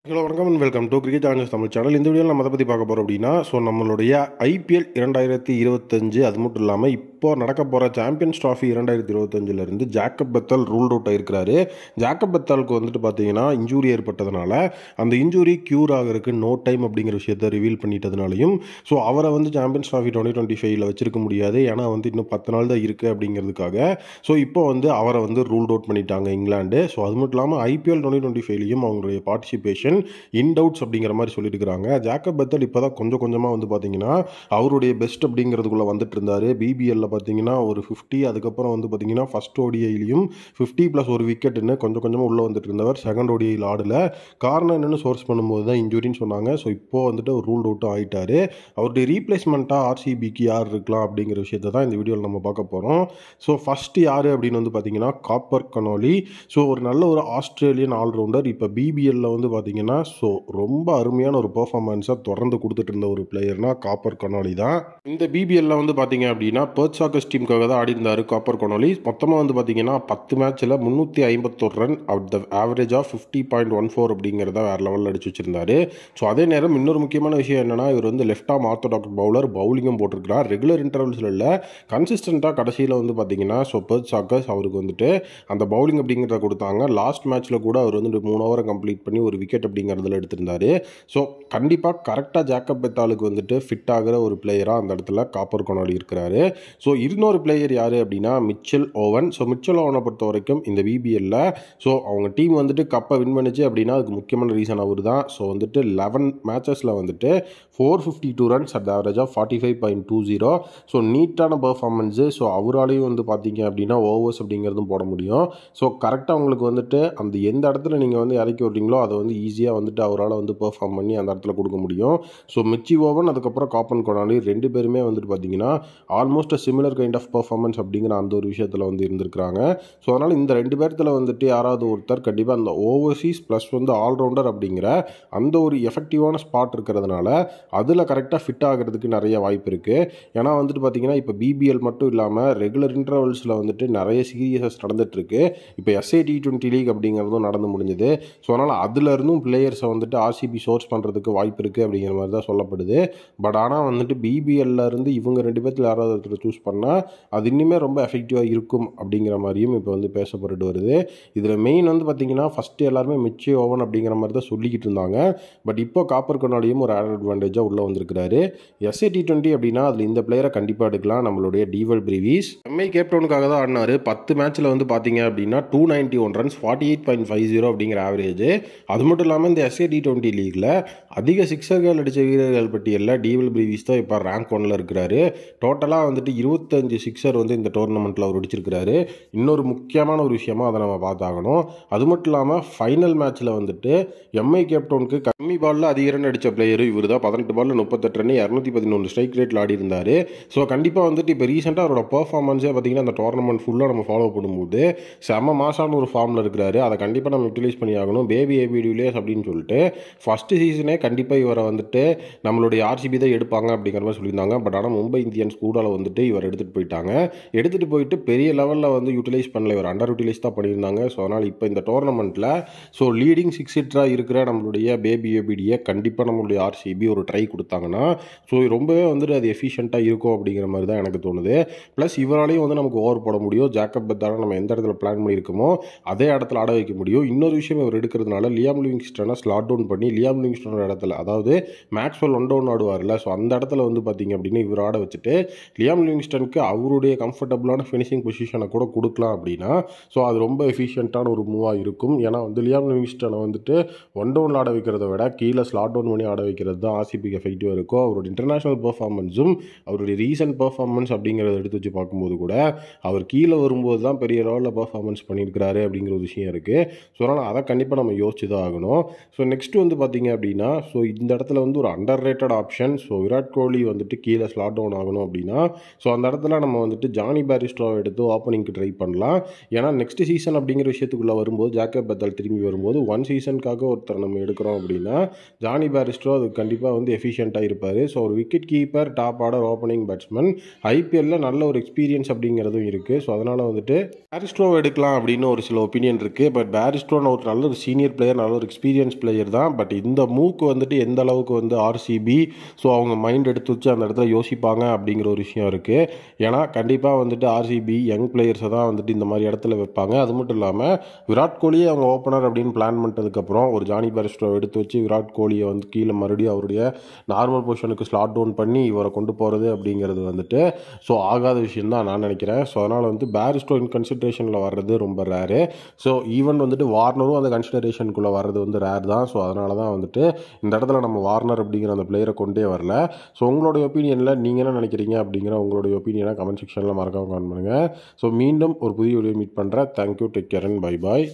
Hello வணக்கம் and welcome to cricket channels Tamil channel. இந்த வீடியோவில் நம்ம அதை பற்றி பார்க்க போகிறோம் அப்படின்னா, நம்மளுடைய ஐபிஎல் 2025 அது மட்டும் இல்லாமல் இப்போ நடக்க போகிற champions trophy 2025 Jacob Bethell ruled out ஆகிருக்கிறாரு. ஜாக்கப் பெத்தாலுக்கு பார்த்தீங்கன்னா இன்ஜூரி ஏற்பட்டதுனால அந்த இன்ஜூரி க்யூர் ஆகிறதுக்கு நோ டைம் அப்படிங்கிற விஷயத்தை ரிவீல் பண்ணிட்டதுனாலையும் அவரை சாம்பியன்ஸ் ட்ராஃபி 2025 வச்சிருக்க முடியாது. ஏன்னா இன்னும் 10 நாள் தான் இருக்குது அப்படிங்கிறதுக்காக இப்போ அவரை ரூல்ட் அவுட் பண்ணிட்டாங்க இங்கிலாந்து. அது மட்டும் இல்லாமல் ஐபிஎல் 2025லையும் அவங்களுடைய பார்ட்டிசிபேஷன் இன் டவுட்ஸ் அப்படிங்கிற மாதிரி சொல்லியிருக்கிறாங்க. ஜாக்கப் பெத்தல் இப்போ தான் கொஞ்சம் கொஞ்சமாக பார்த்தீங்கன்னா அவருடைய பெஸ்ட் அப்படிங்கிறதுக்குள்ளே வந்துட்டு இருந்தார். பிபிஎல்ல பார்த்தீங்கன்னா ஒரு 50, அதுக்கப்புறம் பார்த்தீங்கன்னா ஃபர்ஸ்ட் ஓடிஐலையும் 50+ ஒரு விக்கெட்டுன்னு கொஞ்சம் கொஞ்சமாக உள்ளே வந்துட்டு இருந்தவர். செகண்ட் ஓடிஐயில் ஆடல. காரணம் என்னென்னு சோர்ஸ் பண்ணும்போது தான் இன்ஜுரின்னு சொன்னாங்க. இப்போது ஒரு ரூல்ட் அவுட்டும் ஆகிட்டார். அவருடைய ரீப்ளேஸ்மெண்ட்டாக ஆர்சிபிக்கு யார் இருக்கலாம் அப்படிங்கிற விஷயத்தை தான் இந்த வீடியோவில் நம்ம பார்க்க போகிறோம். ஃபஸ்ட்டு யார் அப்படின்னு பார்த்தீங்கன்னா காப்பர் கனோலி. ஒரு நல்ல ஒரு ஆஸ்திரேலியன் ஆல்ரவுண்டர். இப்போ பிபிஎல்ல பார்த்தீங்கன்னா ரொம்ப அருமையான ஒரு பெர்ஃபார்மன்ஸை தொடர்ந்து கொடுத்துட்டு இருந்த ஒரு பிளேயர்னா காப்பர் கனோலி தான். இந்த பிபிஎல்ல பார்த்தீங்க அப்படின்னா பெர்த் சாக்கர்ஸ் டீமுக்காக தான் ஆடி இருந்தார் காப்பர் கனோலி. மொத்தமாக பார்த்தீங்கன்னா 10 மேட்ச்சில் 351 run at the average of 50.14 அப்படிங்கிறத வேறு லெவலில் அடிச்சு வச்சிருந்தாரு. அதே நேரம் இன்னொரு முக்கியமான விஷயம் என்னன்னா, இவர் லெஃப்ட் ஆர்ம் ஆர்த்தோடாக்ஸ் பவுலர், பவுலிங்கும் போட்டிருக்கிறார். ரெகுலர் இன்டர்வல்ஸில் இல்லை, கன்சிஸ்டண்ட்டாக கடைசியில் பார்த்தீங்கன்னா பெர்த் சாக்கர்ஸ் அவருக்கு அந்த பவுலிங் அப்படிங்கிறத கொடுத்தாங்க. லாஸ்ட் மேட்ச்சில் கூட அவர் 3 ஓவரை கம்ப்ளீட் பண்ணி ஒரு விக்கெட் அப்படிங்கிறதுல எடுத்திருந்தாரு. கண்டிப்பாக கரெக்டாக ஜாக்கப் பெத்தாலுக்கு ஃபிட் ஆகிற ஒரு பிளேயராக அந்த இடத்துல காப்பர் கனோலி இருக்கிறாரு. இன்னொரு பிளேயர் யார் அப்படின்னா மிச்சல் ஓவன். மிச்சல் ஓவனை பொறுத்த வரைக்கும் இந்த பிபிஎல்ல அவங்க டீம் கப்பை வின் பண்ணிச்சு அப்படின்னா அதுக்கு முக்கியமான ரீசன் அவர் தான். 11 மேட்சஸில் 452 ரன்ஸ் அட் ஆவரேஜ் ஆஃப் 45.20. நீட்டான பெர்ஃபார்மன்ஸு. அவராலையும் பார்த்தீங்க அப்படின்னா ஓவர்ஸ் அப்படிங்கிறதும் போட முடியும். கரெக்டாக உங்களுக்கு அந்த எந்த இடத்துல நீங்கள் இறக்கி விட்றீங்களோ அதை ஈஸியாக அவரால் பெர்ஃபார்ம் பண்ணி அந்த இடத்துல கொடுக்க முடியும். மிச்சி ஓவன் அதுக்கப்புறம் காப்பர் கனோலி 2 பேருமே பார்த்தீங்கன்னா almost similar kind of performance அப்படிங்கிற அந்த ஒரு விஷயத்தில் இருந்திருக்கிறாங்க. அதனால் இந்த 2 பேர்த்தில் யாராவது ஒருத்தர் கண்டிப்பாக அந்த ஓவர்சீஸ் ப்ளஸ் ஆல்ரவுண்டர் அப்படிங்கிற அந்த ஒரு எஃபெக்டிவான ஸ்பாட் இருக்கிறதுனால அதில் கரெக்டாக ஃபிட் ஆகிறதுக்கு நிறைய வாய்ப்பு இருக்குது. ஏன்னா பார்த்தீங்கன்னா இப்போ பிபிஎல் மட்டும் இல்லாமல் ரெகுலர் இன்டர்வல்ஸில் நிறைய சீரியஸஸ் நடந்துகிட்ருக்கு. இப்போ SA T20 லீக் அப்படிங்கிறதும் நடந்து முடிஞ்சது. அதனால் அதுலேருந்தும் பிளேயர்ஸை ஆர்சிபி சோர்ஸ் பண்ணுறதுக்கு வாய்ப்பு இருக்குது அப்படிங்கிற மாதிரி தான் சொல்லப்படுது. பட் ஆனால் பிபிஎல்ல இருந்து இவங்க 2 பேர்த்தில் யாராவது ஒருத்தர் சூஸ் பண்ணால் அது இன்னுமே ரொம்ப எஃபெக்டிவாக இருக்கும் அப்படிங்கிற மாதிரியும் இப்போ பேசப்பட்டு வருது. இதில் மெயின் பார்த்தீங்கன்னா ஃபஸ்ட்டு எல்லாருமே மிச்சி ஓவன் அப்படிங்கிற மாதிரி தான் சொல்லிக்கிட்டு இருந்தாங்க. பட் இப்போ காப்பர் கனோலியும் ஒரு ஆட் அட்வான்டேஜாக உள்ளே வந்திருக்கிறாரு. SA T20 அப்படின்னா அதில் இந்த பிளேயரை கண்டிப்பாக எடுக்கலாம். நம்மளுடைய டிவல் பிரீவிஸ் எம்ஐ கேப்டவுனுக்காக தான் ஆடினார். 10 மேட்ச்சில் பார்த்தீங்க அப்படின்னா 291 ரன்ஸ் 48.50 அப்படிங்கிற ஆவரேஜ். அது மட்டும் இல்லாமல் இந்த SA T20 லீகில் அதிக சிக்ஸர்கள் அடித்த வீரர்கள் பட்டியலில் டிவல் பிரீவிஸ் தான் இப்போ ரேங்க் 1ல் இருக்கிறாரு. டோட்டலாக 25 சிக்ஸர் இந்த டோர்னமெண்ட்டில் அவர் அடிச்சிருக்கிறாரு. இன்னொரு முக்கியமான ஒரு விஷயமா அதை நம்ம பார்த்தாகணும். அது மட்டும் இல்லாமல் ஃபைனல் மேட்ச்சில் எம்ஐ கேப்டவுனுக்கு கம்மி பாலில் அதிக ரன் அடித்த பிளேயரு இவர் தான். 18 பாலில் 38 ரன் 211 ஸ்ட்ரைக் ரேட்டில் ஆடி இருந்தார். கண்டிப்பாக இப்போ ரீசெண்டாக அவரோட பெர்ஃபார்மன்ஸே பார்த்தீங்கன்னா அந்த டோர்னமெண்ட் ஃபுல்லாக நம்ம ஃபாலோ பண்ணும்போது செம்ம மாசான ஒரு ஃபார்மில் இருக்கிறாரு. அதை கண்டிப்பாக நம்ம யூட்டிலைஸ் பண்ணி ஆகணும். பேபி ஏபி டிவிலியர்ஸ் அப்படின்னு சொல்லிட்டு ஃபஸ்ட்டு சீசனே கண்டிப்பாக இவரை நம்மளுடைய ஆர்சிபி தான் எடுப்பாங்க அப்படிங்கிற மாதிரி சொல்லியிருந்தாங்க. பட் ஆனால் மும்பை இந்தியன்ஸ் கூட இவர் எடுத்துகிட்டு போயிட்டாங்க. எடுத்துகிட்டு போயிட்டு பெரிய லெவலில் யூட்டிலைஸ் பண்ணல. இவர் அண்டர் யூட்டிலைஸ் தான் பண்ணியிருந்தாங்க. அதனால் இப்போ இந்த டோர்னமெண்ட்டில் லீடிங் 6 ஹிட்டராக இருக்கிற நம்மளுடைய பேபி ஏபிடியை கண்டிப்பாக நம்மளுடைய ஆர்சிபி ஒரு ட்ரை கொடுத்தாங்கன்னா ரொம்பவே அது எஃபிஷியண்ட்டாக இருக்கும் அப்படிங்கிற மாதிரி தான் எனக்கு தோணுது. ப்ளஸ் இவராலையும் நமக்கு ஓவர் போட முடியும். ஜாக்கப் பெத்தாலை நம்ம எந்த இடத்துல பிளான் பண்ணியிருக்கோமோ அதே இடத்துல ஆட வைக்க முடியும். இன்னொரு விஷயம் இவர் எடுக்கிறதுனால லியாம் லிவிங்ஸ்டனை ஸ்லாட் டவுன் பண்ணி லியாம் லிவிங்ஸ்டனோட இடத்துல, அதாவது மேக்ஸ்வெல் 1 டவுன் ஆடுவார்ல, அந்த இடத்துல பார்த்தீங்க அப்படின்னா இவர் ஆட வச்சுட்டு லியாம் லிவிங்ஸ்டனுக்கு அவருடைய கம்ஃபர்டபுளான ஃபினிஷிங் பொசிஷனை கூட கொடுக்கலாம் அப்படின்னா அது ரொம்ப எஃபிஷியண்ட்டான ஒரு மூவாக இருக்கும். ஏன்னா லியாம் லிவிங்ஸ்டனை 1 டவுன் ஆட வைக்கிறத விட கீழே ஸ்லாட் டவுன் பண்ணி ஆட வைக்கிறது தான் ஆர்சிபிக்கு எஃபெக்டிவாக இருக்கும். அவரோட இன்டர்நேஷனல் பெர்ஃபார்மன்ஸும் அவருடைய ரீசன்ட் பெர்ஃபார்மன்ஸ் அப்படிங்கிறத எடுத்து வச்சு பார்க்கும்போது கூட அவர் கீழே வரும்போது தான் பெரிய லெவலில் பெர்ஃபார்மன்ஸ் பண்ணியிருக்கிறாரு அப்படிங்கிற ஒரு விஷயம் இருக்குது. அதனால் அதை கண்டிப்பாக நம்ம யோசிச்சு தான் ஆகணும். நெக்ஸ்ட்டு பார்த்தீங்க அப்படின்னா இந்த இடத்துல ஒரு under rated option. Virat Kohli கீழே ஸ்லாட் டவுன் ஆகணும் அப்படின்னா அந்த இடத்துல நம்ம ஜானி பேரிஸ்டோவை எடுத்து ஓப்பனிங்க்கு ட்ரை பண்ணலாம். ஏன்னா நெக்ஸ்ட் சீசன் அப்படிங்கிற விஷயத்துக்குள்ளே வரும்போது ஜாக்கப் பெத்தால் திரும்பி வரும்போது 1 சீசனுக்காக ஒருத்தர் நம்ம எடுக்கிறோம் அப்படின்னா ஜானி பேரிஸ்டோ அது கண்டிப்பாக எஃபிஷியண்ட்டாக இருப்பார். ஒரு wicket keeper, top order opening batsman, ஐபிஎல்ல நல்ல ஒரு எக்ஸ்பீரியன்ஸ் அப்படிங்கிறதும் இருக்குது. அதனால் பேரிஸ்டோவை எடுக்கலாம் அப்படின்னு ஒரு சில ஒப்பீனியன் இருக்குது. பட் பேரிஸ்டோ ஒரு நல்ல ஒரு சீனியர் பிளேயர், நல்ல ஒரு எக்ஸ்பீரியன்ஸ் எக்ஸ்பீரியன்ஸ் பிளேயர் தான். பட் இந்த மூக்கு வந்துட்டு எந்த அளவுக்கு வந்து ஆர்சிபி ஸோ அவங்க மைண்ட் எடுத்து வச்சு அந்த இடத்துல யோசிப்பாங்க அப்படிங்கிற ஒரு விஷயம் இருக்குது. ஏன்னா கண்டிப்பாக வந்துட்டு ஆர்சிபி யங் பிளேயர்ஸை தான் வந்துட்டு இந்த மாதிரி இடத்துல வைப்பாங்க. அது மட்டும் இல்லாமல் விராட் கோலியே அவங்க ஓப்பனர் அப்படின்னு பிளான் பண்ணிட்டதுக்கப்புறம் ஒரு ஜானி பேரிஸ்டோ எடுத்து வச்சு விராட் கோலியை வந்து கீழே மறுபடியும் அவருடைய நார்மல் பொசிஷனுக்கு ஸ்லாட் டவுன் பண்ணி இவரை கொண்டு போகிறது அப்படிங்கிறது வந்துட்டு ஸோ ஆகாத விஷயம் தான் நான் நினைக்கிறேன். ஸோ அதனால் வந்து பேரிஸ்டோ இன் கன்சிடரேஷனில் வர்றது ரொம்ப ரேரு. ஸோ ஈவன் வந்துட்டு வார்னரும் அந்த கன்சிடரேஷனுக்குள்ளே வர்றது வந்து ரேர் தான். ஸோ அதனால தான் வந்துட்டு இந்த இடத்துல நம்ம வார்னர் அப்படிங்கிற அந்த பிளேயரை கொண்டே வரல. ஸோ உங்களுடைய ஒப்பீனியனில் நீங்கள் என்ன நினைக்கிறீங்க அப்படிங்கிற உங்களுடைய ஒப்பீனியனை கமெண்ட் செக்ஷனில் மறக்காம கமெண்ட் பண்ணுங்கள். ஸோ மீண்டும் ஒரு புதிய வீடியோ மீட் பண்ணுறேன். Thank you, take care and bye bye.